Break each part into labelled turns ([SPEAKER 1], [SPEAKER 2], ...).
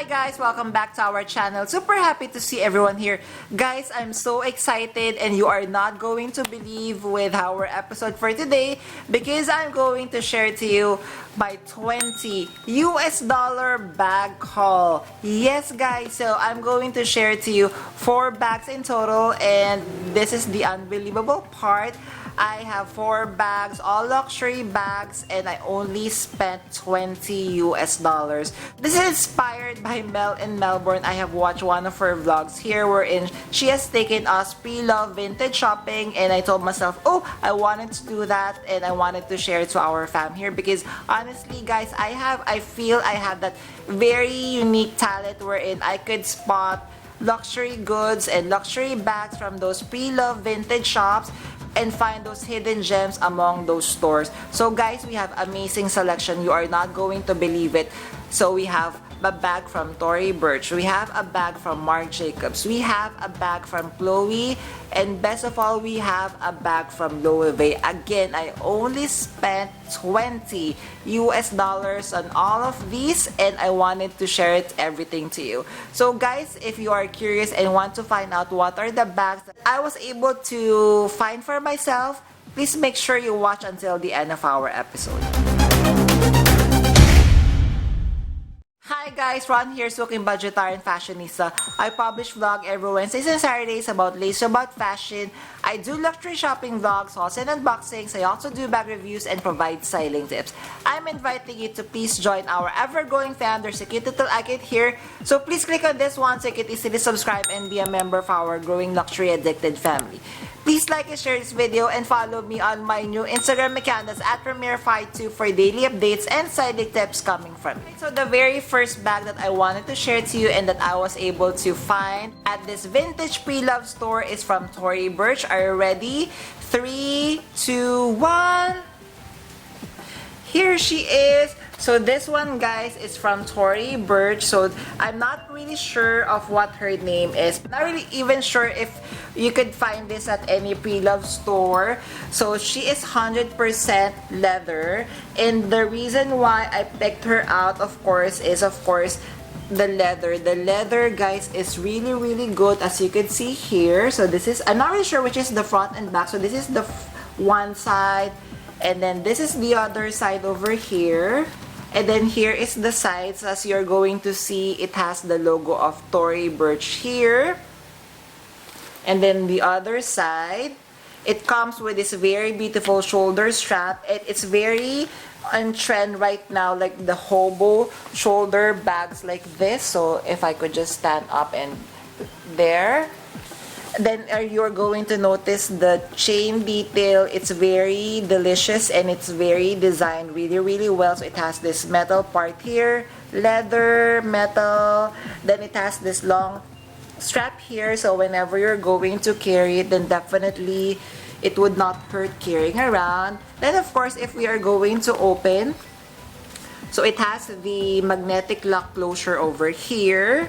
[SPEAKER 1] Hi guys, welcome back to our channel. Super happy to see everyone here. Guys, I'm so excited and you are not going to believe with our episode for today because I'm going to share to you my $20 bag haul. Yes guys, so I'm going to share to you 4 bags in total, and this is the unbelievable part. I have 4 bags, all luxury bags, and I only spent $20. This is inspired by Mel in Melbourne. I have watched one of her vlogs here wherein she has taken us pre-love vintage shopping, and I told myself, oh, I wanted to do that and I wanted to share it to our fam here because honestly guys, I feel I have that very unique talent wherein I could spot luxury goods and luxury bags from those pre-love vintage shops and find those hidden gems among those stores. So guys, we have amazing selection. You are not going to believe it. So we have a bag from Tory Burch. We have a bag from Marc Jacobs. We have a bag from Loewe. And best of all, we have a bag from Loewe. Again, I only spent $20 on all of these and I wanted to share it everything to you. So guys, if you are curious and want to find out what are the bags that I was able to find for myself, please make sure you watch until the end of our episode. Hi guys, Ron here, Suking Budgetarian Fashionista. I publish vlog every Wednesdays and Saturdays about lace about fashion. I do luxury shopping vlogs, hauls and unboxings. I also do bag reviews and provide styling tips. I'm inviting you to please join our ever-growing fam. There's a cute little icon here. So please click on this one so you can easily subscribe and be a member of our growing luxury addicted family. Please like and share this video and follow me on my new Instagram account that's at Premier52 for daily updates and styling tips coming from me. So the very first bag that I wanted to share to you and that I was able to find at this vintage pre-love store is from Tory Burch. Are you ready? 3, 2, 1. Here she is. So this one guys is from Tory Burch. So I'm not really sure of what her name is. Not really even sure if you could find this at any pre-love store. So she is 100% leather. And the reason why I picked her out of course is the leather. The leather guys is really good as you can see here. So this is, I'm not really sure which is the front and back. So this is the one side. And then this is the other side over here. And then here is the sides. As you're going to see, it has the logo of Tory Burch here. And then the other side, it comes with this very beautiful shoulder strap. It's very on trend right now, like the hobo shoulder bags like this. So if I could just stand up and there. Then you're going to notice the chain detail. It's very delicious and it's very designed really well. So it has this metal part here, leather, metal. Then it has this long strap here. So whenever you're going to carry it, then definitely it would not hurt carrying around. Then of course, if we are going to open, so it has the magnetic lock closure over here.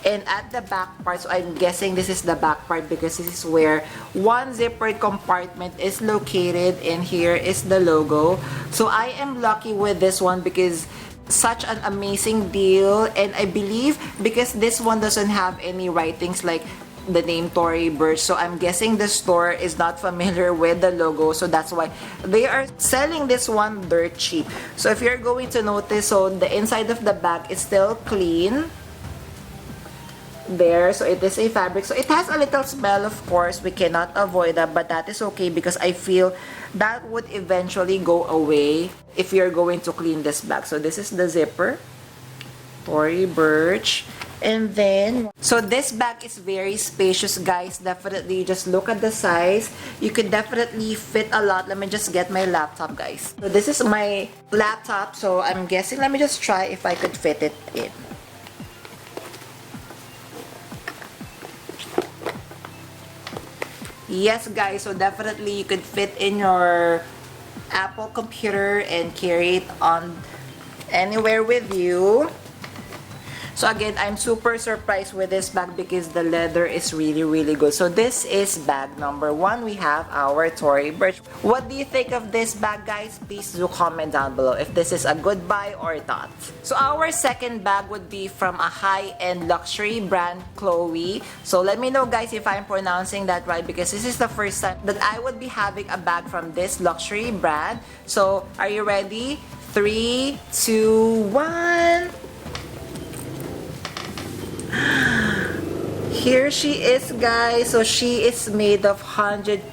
[SPEAKER 1] And at the back part, so I'm guessing this is the back part because this is where one zippered compartment is located, and here is the logo. So I am lucky with this one because such an amazing deal, and I believe because this one doesn't have any writings like the name Tory Burch, so I'm guessing the store is not familiar with the logo, so that's why they are selling this one dirt cheap. So if you're going to notice, so the inside of the bag is still clean. There, so it is a fabric, so it has a little smell, of course we cannot avoid that, but that is okay because I feel that would eventually go away if you're going to clean this bag. So this is the zipper, Tory Burch. And then, so this bag is very spacious guys. Definitely just look at the size. You could definitely fit a lot. Let me just get my laptop guys. So this is my laptop, so I'm guessing, let me just try if I could fit it in. Yes guys, so definitely you could fit in your Apple computer and carry it on anywhere with you. So again, I'm super surprised with this bag because the leather is really, really good. So this is bag number 1. We have our Tory Burch. What do you think of this bag, guys? Please do comment down below if this is a good buy or not. So our second bag would be from a high-end luxury brand, Loewe. So let me know, guys, if I'm pronouncing that right, because this is the first time that I would be having a bag from this luxury brand. So are you ready? 3, 2, 1. Here she is, guys. So she is made of 100%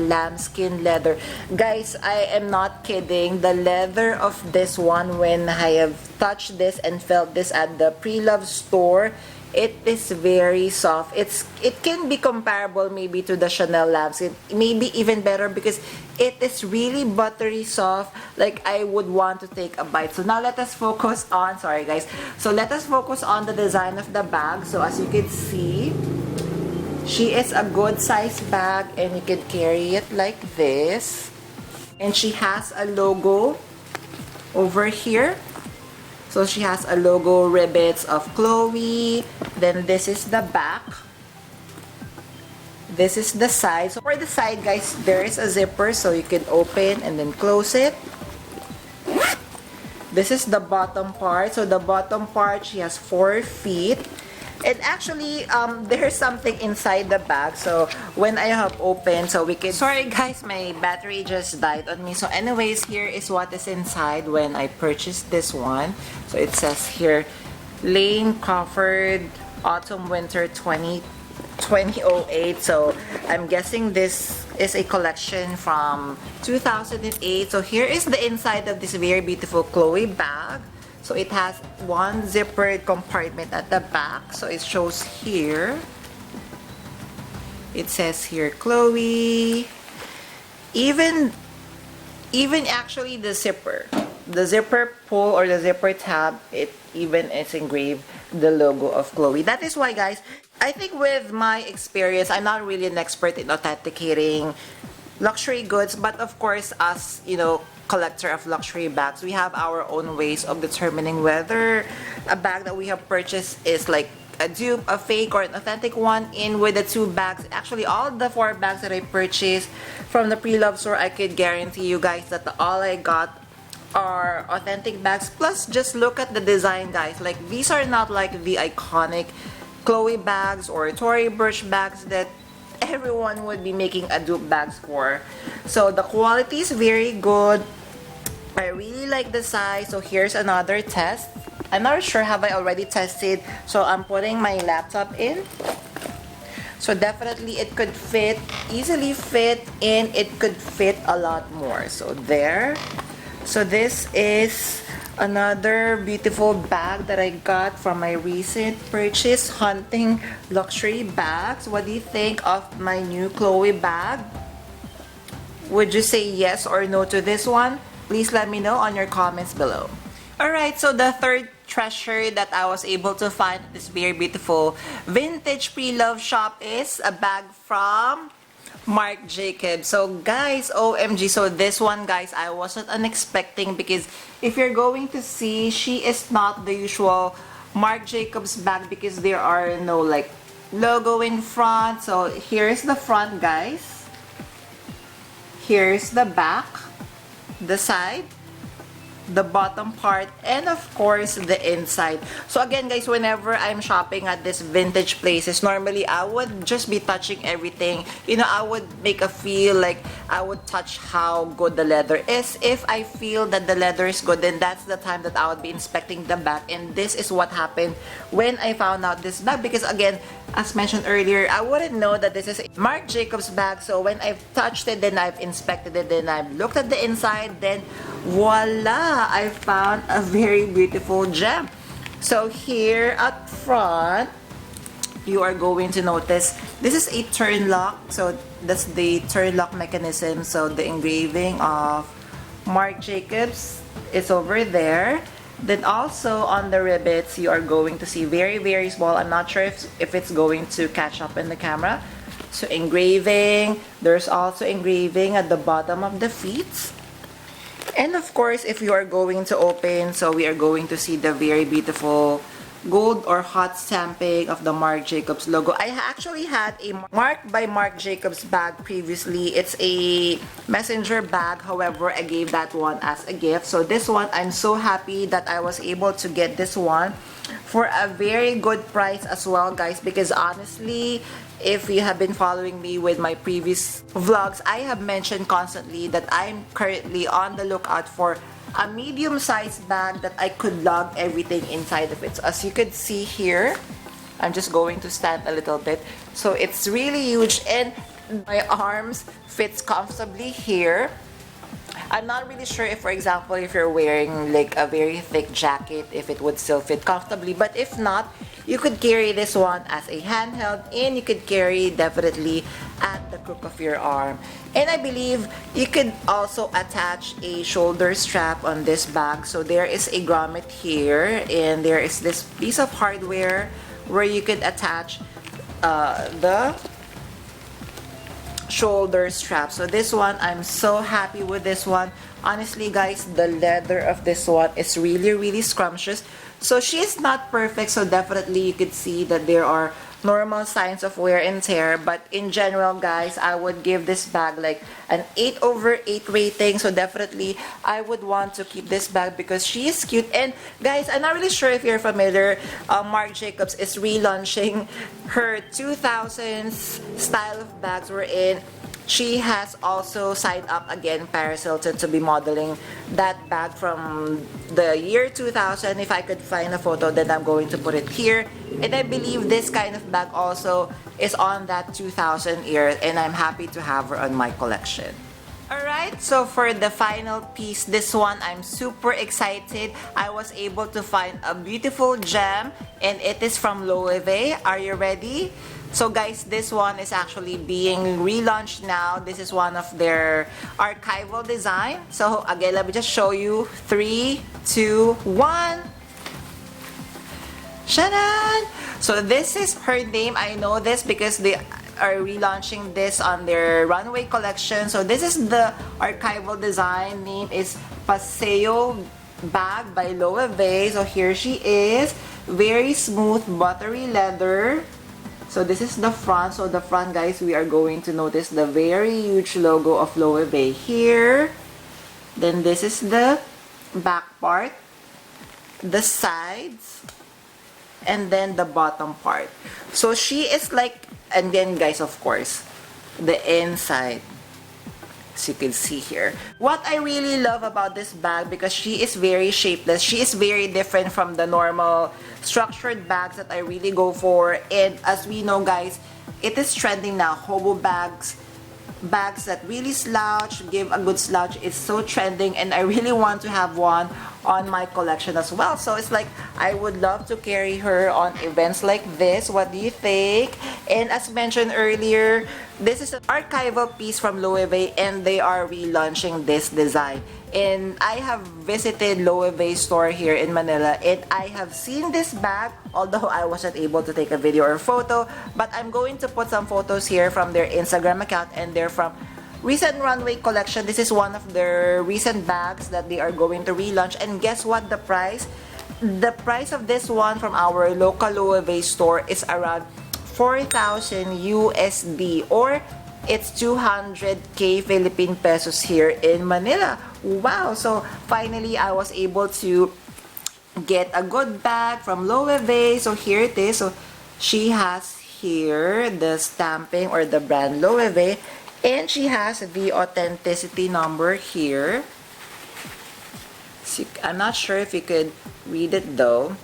[SPEAKER 1] lambskin leather. Guys, I am not kidding. The leather of this one, when I have touched this and felt this at the pre-loved store, it is very soft. It can be comparable maybe to the Chanel lambskin, maybe even better because it is really buttery soft. Like I would want to take a bite. So now let us focus on, sorry guys. So let us focus on the design of the bag. So as you can see, she is a good size bag and you can carry it like this. And she has a logo over here. So she has a logo, ribbons of Loewe. Then this is the back. This is the side. So for the side, guys, there is a zipper so you can open and then close it. This is the bottom part. So the bottom part, she has 4 feet. And actually, there's something inside the bag. So when I have opened, so we can... Sorry guys, my battery just died on me. So anyways, here is what is inside when I purchased this one. So it says here, Lane Crawford Autumn Winter 2008. So I'm guessing this is a collection from 2008. So here is the inside of this very beautiful Loewe bag. So it has one zippered compartment at the back. So it shows here. It says here Loewe. Even actually the zipper pull or the zipper tab, it even is engraved the logo of Loewe. That is why, guys, I think with my experience, I'm not really an expert in authenticating luxury goods, but of course, as you know, collector of luxury bags, we have our own ways of determining whether a bag that we have purchased is like a dupe, a fake, or an authentic one. In with the 2 bags, actually all the 4 bags that I purchased from the pre-loved store, I could guarantee you guys that all I got are authentic bags. Plus, just look at the design, guys. Like, these are not like the iconic Loewe bags or Tory Burch bags that everyone would be making a dupe bags for. So the quality is very good. I really like the size. So here's another test. I'm not sure have I already tested. So I'm putting my laptop in. So definitely it could fit, easily fit, and it could fit a lot more. So there. So this is another beautiful bag that I got from my recent purchase, Hunting Luxury Bags. What do you think of my new Loewe bag? Would you say yes or no to this one? Please let me know on your comments below. Alright, so the third treasure that I was able to find at this very beautiful vintage pre-love shop is a bag from Marc Jacobs. So guys, OMG, so this one, guys, I wasn't unexpecting because if you're going to see, she is not the usual Marc Jacobs bag because there are no like logo in front. So here's the front, guys. Here's the back, the side, the bottom part, and of course the inside. So again, guys, whenever I'm shopping at this vintage places, normally I would just be touching everything. You know, I would make a feel like I would touch how good the leather is. If I feel that the leather is good, then that's the time that I would be inspecting the bag. And this is what happened when I found out this bag, because again, as mentioned earlier, I wouldn't know that this is a Marc Jacobs bag. So when I've touched it, then I've inspected it, then I've looked at the inside, then voila, I found a very beautiful gem. So here at front, you are going to notice this is a turn lock. So that's the turn lock mechanism. So the engraving of Marc Jacobs is over there. Then also on the rivets, you are going to see very, very small. I'm not sure if it's going to catch up in the camera. So engraving, there's also engraving at the bottom of the feet. And of course, if you are going to open, so we are going to see the very beautiful gold or hot stamping of the Marc Jacobs logo. I actually had a Marc by Marc Jacobs bag previously. It's a messenger bag. However, I gave that one as a gift. So this one, I'm so happy that I was able to get this one for a very good price as well, guys, because honestly, if you have been following me with my previous vlogs, I have mentioned constantly that I'm currently on the lookout for a medium-sized bag that I could lug everything inside of it. So as you could see here, I'm just going to stand a little bit. So it's really huge and my arms fits comfortably here. I'm not really sure if, for example, if you're wearing like a very thick jacket, if it would still fit comfortably. But if not, you could carry this one as a handheld, and you could carry definitely at the crook of your arm. And I believe you could also attach a shoulder strap on this bag. So there is a grommet here, and there is this piece of hardware where you could attach the shoulder strap. So this one, I'm so happy with this one. Honestly, guys, the leather of this one is really scrumptious. So she is not perfect, so definitely you could see that there are normal signs of wear and tear, but in general, guys, I would give this bag like an 8/8 rating. So definitely I would want to keep this bag because she is cute. And guys, I'm not really sure if you're familiar, Marc Jacobs is relaunching her 2000s style of bags wherein she has also signed up again Paris Hilton to be modeling that bag from the year 2000. If I could find a photo, then I'm going to put it here. And I believe this kind of bag also is on that 2000 era, and I'm happy to have her on my collection. Alright, so for the final piece, this one, I'm super excited. I was able to find a beautiful gem, and it is from Loewe. Are you ready? So guys, this one is actually being relaunched now. This is one of their archival design. So again, let me just show you. 3, 2, 1. Shanan! So this is her name. I know this because they are relaunching this on their runway collection. So this is the archival design. Name is Paseo Bag by Loewe. So here she is. Very smooth, buttery leather. So this is the front. So the front, guys, we are going to notice the very huge logo of Loewe here. Then this is the back part, the sides, and then the bottom part. So she is like, and then guys, of course, the inside. As you can see here. What I really love about this bag, because she is very shapeless, she is very different from the normal structured bags that I really go for. And as we know, guys, it is trending now. Hobo bags, bags that really slouch, give a good slouch, is so trending, and I really want to have one on my collection as well. So it's like I would love to carry her on events like this. What do you think? And as mentioned earlier, this is an archival piece from Loewe, and they are relaunching this design. And I have visited Loewe store here in Manila, and I have seen this bag, although I wasn't able to take a video or photo, but I'm going to put some photos here from their Instagram account, and they're from recent runway collection. This is one of their recent bags that they are going to relaunch. And guess what, the price? The price of this one from our local Loewe store is around 4,000 USD, or it's 200k Philippine pesos here in Manila. Wow! So finally, I was able to get a good bag from Loewe. So here it is. So she has here the stamping or the brand Loewe, and she has the authenticity number here. So I'm not sure if you could read it though,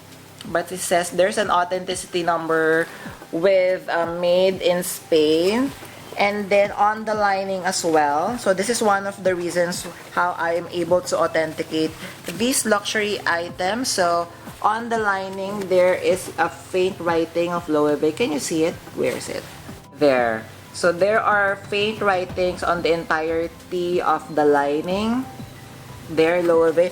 [SPEAKER 1] but it says there's an authenticity number with made in Spain, and then on the lining as well. So this is one of the reasons how I am able to authenticate these luxury items. So on the lining, there is a faint writing of Loewe. Can you see it? Where is it? There. So there are faint writings on the entirety of the lining. There, Loewe.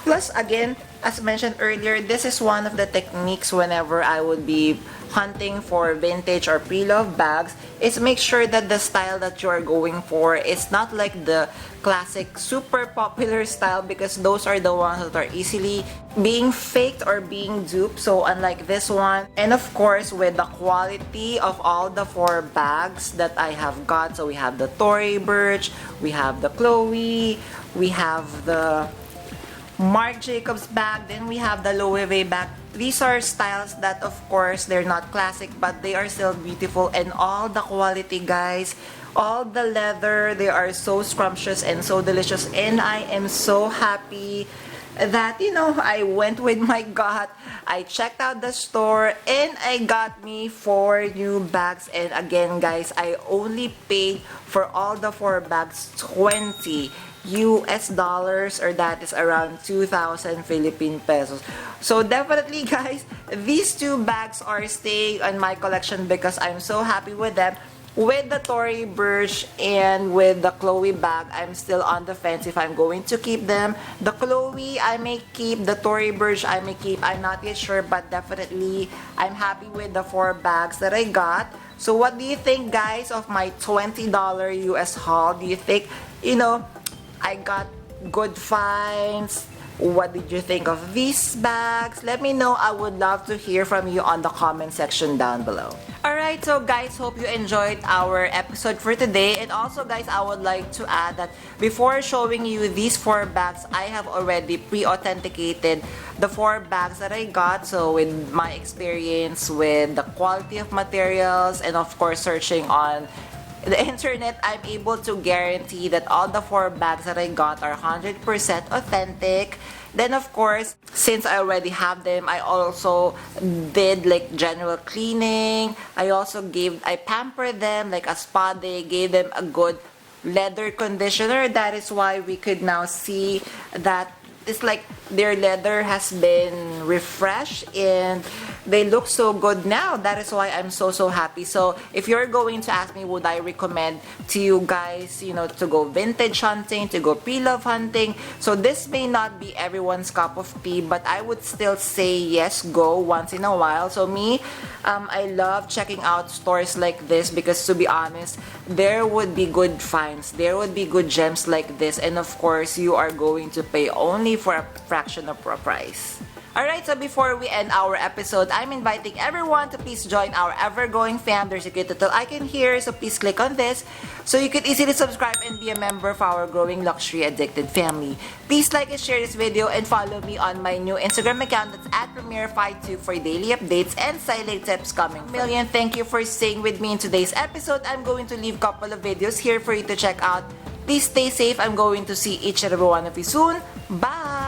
[SPEAKER 1] Plus, again, as mentioned earlier, this is one of the techniques whenever I would be hunting for vintage or pre-loved bags, is make sure that the style that you are going for is not like the classic super popular style, because those are the ones that are easily being faked or being duped. So unlike this one, and of course with the quality of all the 4 bags that I have got, so we have the Tory Burch, we have the Loewe, we have the Marc Jacobs bag, then we have the Loewe bag. These are styles that, of course, they're not classic, but they are still beautiful, and all the quality, guys, all the leather, they are so scrumptious and so delicious, and I am so happy that, you know, I went with my gut, I checked out the store, and I got me 4 new bags. And again, guys, I only paid for all the 4 bags $20 US, or that is around 2,000 Philippine pesos. So definitely, guys, these 2 bags are staying on my collection because I'm so happy with them. With the Tory Burch and with the Loewe bag, I'm still on the fence if I'm going to keep them. The Loewe I may keep, the Tory Burch I may keep, I'm not yet sure, but definitely I'm happy with the 4 bags that I got. So what do you think, guys, of my $20 US haul? Do you think, you know, I got good finds? What did you think of these bags? Let me know. I would love to hear from you on the comment section down below. Alright, so guys, hope you enjoyed our episode for today. And also, guys, I would like to add that before showing you these 4 bags, I have already pre-authenticated the 4 bags that I got. So with my experience with the quality of materials and of course searching on the internet, I'm able to guarantee that all the 4 bags that I got are 100% authentic. Then of course, since I already have them, I also did like general cleaning. I pampered them like a spa day, gave them a good leather conditioner. That is why we could now see that it's like their leather has been refreshed and they look so good now. That is why I'm so happy. So if you're going to ask me, would I recommend to you guys, you know, to go vintage hunting, to go pre-love hunting? So this may not be everyone's cup of tea, but I would still say yes, go once in a while. So me, I love checking out stores like this because, to be honest, there would be good finds, there would be good gems like this, and of course you are going to pay only for a fraction of a price. Alright, so before we end our episode, I'm inviting everyone to please join our ever-growing fam. There's a cute little icon here, so please click on this so you can easily subscribe and be a member of our growing luxury addicted family. Please like and share this video and follow me on my new Instagram account, that's @Premier52, for daily updates and silent tips coming. Million thank you for staying with me in today's episode. I'm going to leave a couple of videos here for you to check out. Please stay safe. I'm going to see each and every one of you soon. Bye!